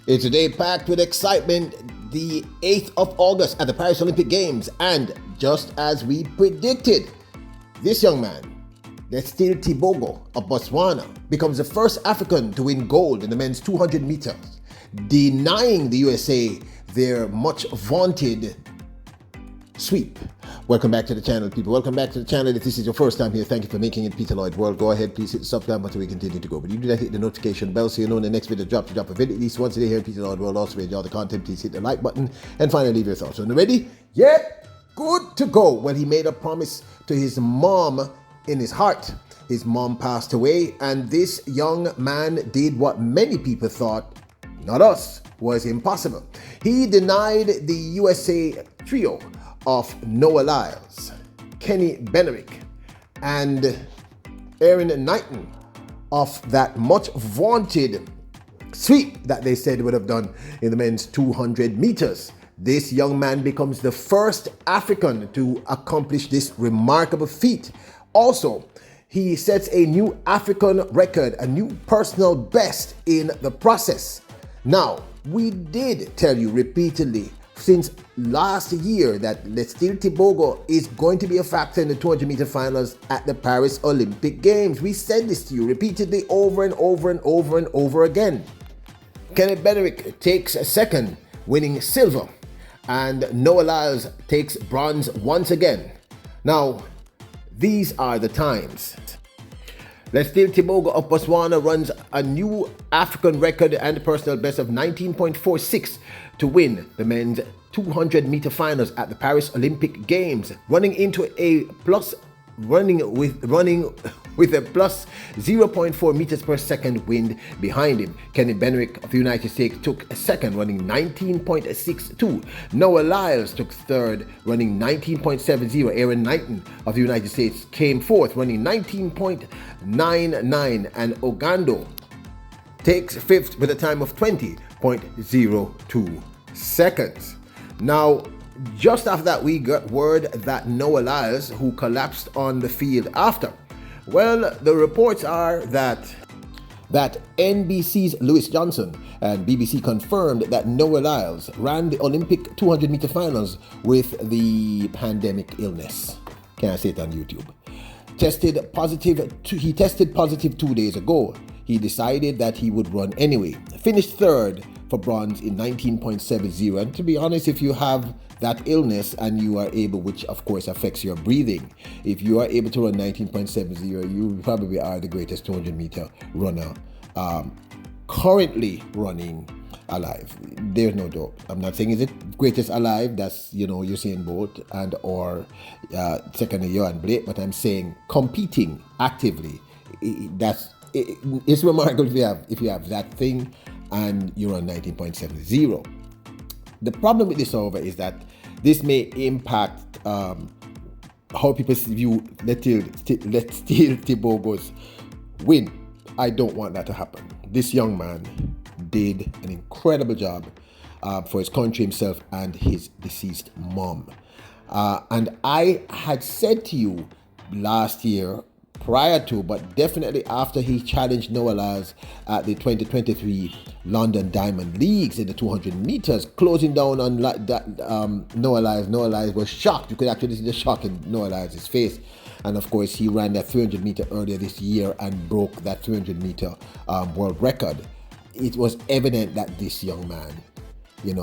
It's a day packed with excitement, the 8th of August at the Paris Olympic Games, and just as we predicted, this young man, Letsile Tebogo of Botswana, becomes the first African to win gold in the men's 200 meters, denying the USA their much vaunted sweep. Welcome back to the channel, people. Welcome back to the channel. If this is your first time here, thank you for making it Peter Lloyd World. Go ahead, please hit the subscribe button so we continue to go. But you do that, hit the notification bell so you know when the next video drops. You drop a video at least once a day here in Peter Lloyd World. Also, if you enjoy the content, please hit the like button and finally leave your thoughts. So, ready? Yep, good to go. Well, he made a promise to his mom in his heart. His mom passed away, and this young man did what many people thought, not us, was impossible. He denied the USA trio of Noah Lyles, Kenny Benerick, and Aaron Knighton of that much vaunted sweep that they said would have done in the men's 200 meters. This young man becomes the first African to accomplish this remarkable feat. Also, he sets a new African record, a new personal best in the process. Now, we did tell you repeatedly since last year that Letsile Tebogo is going to be a factor in the 200-meter finals at the Paris Olympic Games. We said this to you repeatedly over and over and over and over again. Kenneth Benerick takes a second, winning silver, and Noah Lyles takes bronze once again. Now, these are the times. Letsile Tebogo of Botswana runs a new African record and personal best of 19.46 to win the men's 200-meter finals at the Paris Olympic Games, running with a plus 0.4 meters per second wind behind him. Kenny Benerick of the United States took second, running 19.62. Noah Lyles took third, running 19.70. Aaron Knighton of the United States came fourth, running 19.99. And Ogando takes fifth with a time of 20.02 seconds. Now, just after that, we got word that Noah Lyles, who collapsed on the field after. Well, the reports are that NBC's Lewis Johnson and BBC confirmed that Noah Lyles ran the Olympic 200-meter finals with the pandemic illness. Can I say it on YouTube? He tested positive 2 days ago. He decided that he would run anyway. Finished third for bronze in 19.70. And to be honest, if you have that illness and you are able, which of course affects your breathing, if you are able to run 19.70, you probably are the greatest 200-meter runner currently running alive. There's no doubt. I'm not saying is it greatest alive, that's, Usain Bolt and or second Johan Blake, but I'm saying competing actively, it's remarkable if you have that thing and you're on 19.70. The problem with this, however, is that this may impact how people view Letsile Tebogo's win. I don't want that to happen. This young man did an incredible job for his country, himself, and his deceased mom. And I had said to you last year, prior to, but definitely after he challenged Noah Lyles at the 2023 London Diamond Leagues in the 200 meters, closing down on Noah Lyles. Noah Lyles was shocked. You could actually see the shock in Noah Lyles' face. And of course, he ran that 300 meter earlier this year and broke that 300 meter world record. It was evident that this young man,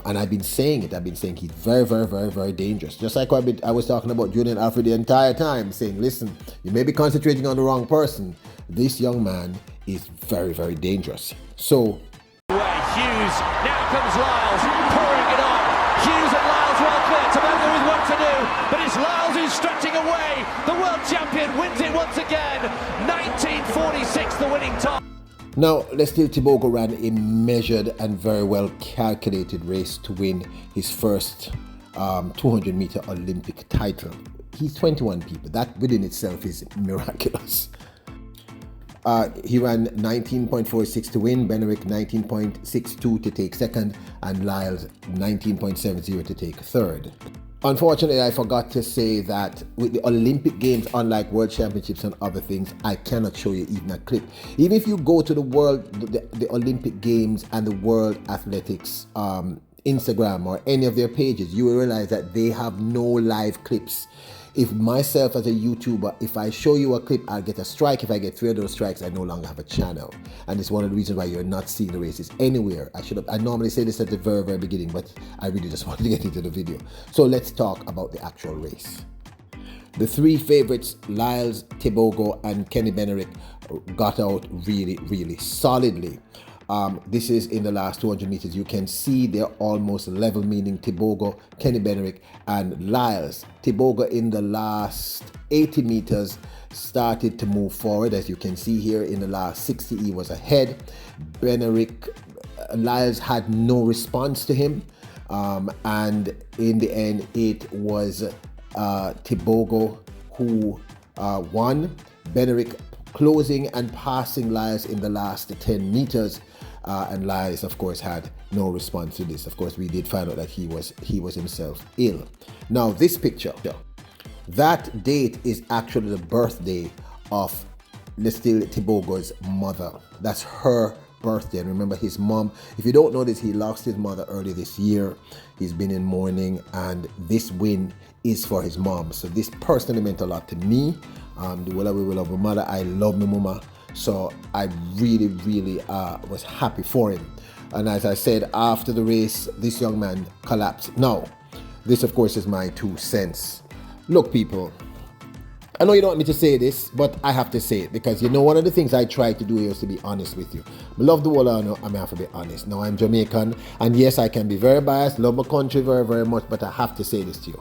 and I've been saying he's very, very, very, very dangerous. Just like I was talking about Julian Alfred the entire time, saying, listen, you may be concentrating on the wrong person. This young man is very, very dangerous. So, Hughes, now comes Lyles, pouring it on. Hughes and Lyles well clear. Tebogo with what to do, but it's Lyles who's stretching away. The world champion wins it once again. 1946, the winning time. Now, Letsile Tebogo ran a measured and very well calculated race to win his first 200-meter Olympic title. He's 21 people. That within itself is miraculous. He ran 19.46 to win, Benerick 19.62 to take second, and Lyles 19.70 to take third. Unfortunately, I forgot to say that with the Olympic Games, unlike World Championships and other things, I cannot show you even a clip. Even if you go to the Olympic Games and the World Athletics Instagram or any of their pages, you will realize that they have no live clips. If myself as a YouTuber, if I show you a clip, I'll get a strike. If I get 3 of those strikes, I no longer have a channel. And it's one of the reasons why you're not seeing the races anywhere. I normally say this at the very, very beginning, but I really just wanted to get into the video. So let's talk about the actual race. The 3 favorites, Lyles, Tebogo, and Kenny Benerick, got out really, really solidly. This is in the last 200 meters. You can see they're almost level, meaning Tebogo, Kenny Benerick, and Lyles. Tebogo in the last 80 meters started to move forward. As you can see here, in the last 60, he was ahead. Lyles had no response to him. And in the end, it was Tebogo who won. Benerick closing and passing Lyles in the last 10 meters. And Lyles, of course, had no response to this. Of course, we did find out that he was himself ill. Now, this picture, that date is actually the birthday of Letsile Tebogo's mother. That's her birthday. And remember, his mom, if you don't know this, he lost his mother early this year. He's been in mourning, and this win is for his mom. So this personally meant a lot to me. The way we love my mother, I love my mama. So I really, really was happy for him. And as I said, after the race, this young man collapsed. Now, this of course is my 2 cents. Look, people, I know you don't want me to say this, but I have to say it, because you know, one of the things I try to do here is to be honest with you. I love the world, I know, I have to be honest. Now, I'm Jamaican, and yes, I can be very biased, love my country very, very much, but I have to say this to you.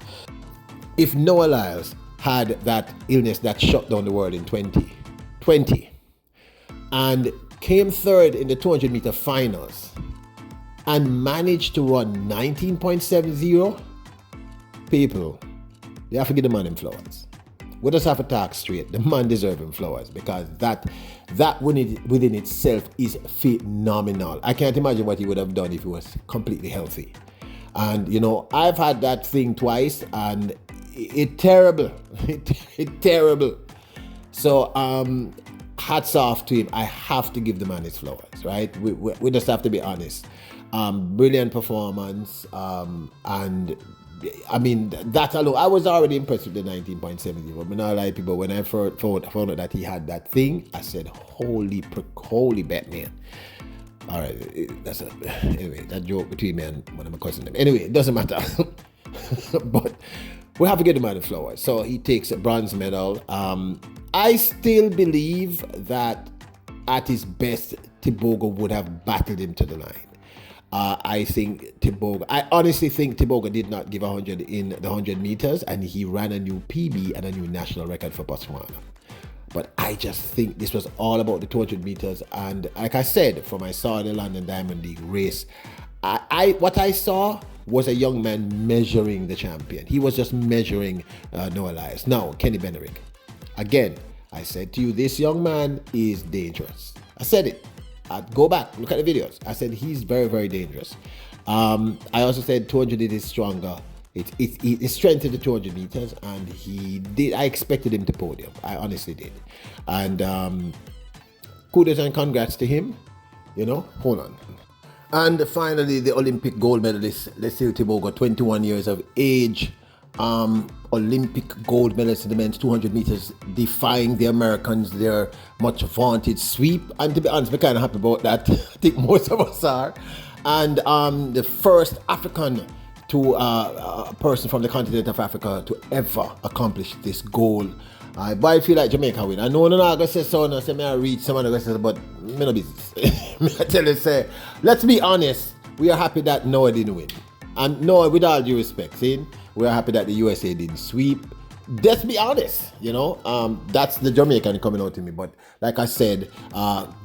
If Noah Lyles had that illness that shut down the world in 2020 and came 3rd in the 200-meter finals and managed to run 19.70, people, you have to give the man him flowers. We just have to talk straight. The man deserves him flowers, because that within itself is phenomenal. I can't imagine what he would have done if he was completely healthy. And you know, I've had that thing twice, and it's terrible. It's terrible. So hats off to him. I have to give the man his flowers, right? We just have to be honest. Brilliant performance. And I mean, that alone, I was already impressed with the 19.70. But not like people, when I found out that he had that thing, I said, holy Batman. All right, anyway, that joke between me and one of my cousins. Anyway, it doesn't matter. But we have to get him out of flowers. So he takes a bronze medal. I still believe that at his best, Tebogo would have battled him to the line. I honestly think Tebogo did not give 100 in the 100 meters, and he ran a new PB and a new national record for Botswana. But I just think this was all about the 200 meters. And like I said, from I saw the London Diamond League race, what I saw was a young man measuring the champion. He was just measuring Noah Lyles. Now, Kenny Benerick. Again, I said to you, this young man is dangerous. I said it. Go back, look at the videos. I said he's very, very dangerous. I also said 200 is stronger. It's strength in the 200 meters, and he did. I expected him to podium. I honestly did. And kudos and congrats to him. You know, hold on. And finally, the Olympic gold medalist, Letsile Tebogo, 21 years of age. Olympic gold medalist in the men's 200 meters, defying the Americans, their much vaunted sweep. And to be honest, we're kind of happy about that. I think most of us are. And the first African a person from the continent of Africa to ever accomplish this goal. But I feel like Jamaica win. I know I'm not going to say so, and I say I read some of the rest, but me no business. I tell you, say, let's be honest, we are happy that Noah didn't win. And Noah, with all due respect, see, we are happy that the USA didn't sweep. Let's be honest, you know, that's the Jamaican coming out to me. But like I said,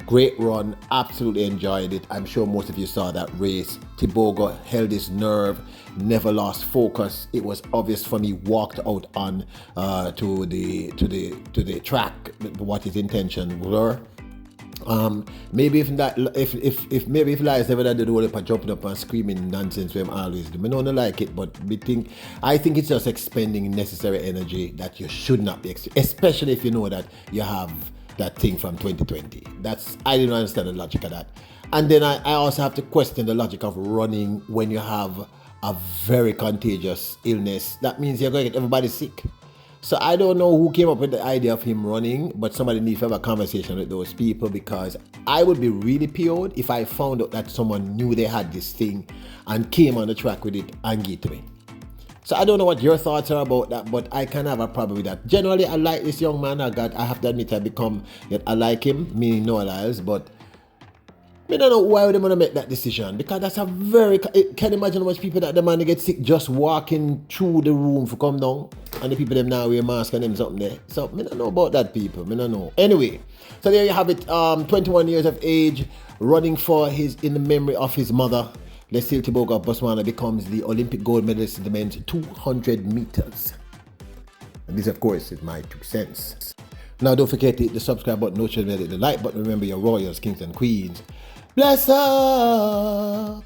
great run, absolutely enjoyed it. I'm sure most of you saw that race. Tebogo held his nerve, never lost focus. It was obvious from he walked out on to the track what his intentions were. Maybe if Lyles never did the whole heap jumping up and screaming nonsense when always do. I don't like it, but I think it's just expending necessary energy that you should not be, especially if you know that you have that thing from 2020. I didn't understand the logic of that. And then I also have to question the logic of running when you have a very contagious illness. That means you're going to get everybody sick. So I don't know who came up with the idea of him running, but somebody needs to have a conversation with those people, because I would be really PO'd if I found out that someone knew they had this thing and came on the track with it and gave it to me. So I don't know what your thoughts are about that, but I can have a problem with that. Generally, I like this young man. I have to admit I like him, meaning Noah Lyles, but I don't know why would they want to make that decision, because that's can you imagine how much people that the man get sick just walking through the room for come down, and the people them now wear mask and them something there. So I don't know about that, people. I don't know. Anyway, so there you have it. 21 years of age, running in the memory of his mother. Letsile Tebogo of Botswana becomes the Olympic gold medalist in the men's 200 meters. And this, of course, is my 2 cents. Now, don't forget to hit the subscribe button, notification bell, hit the like button. Remember, your royals, kings, and queens. Bless up!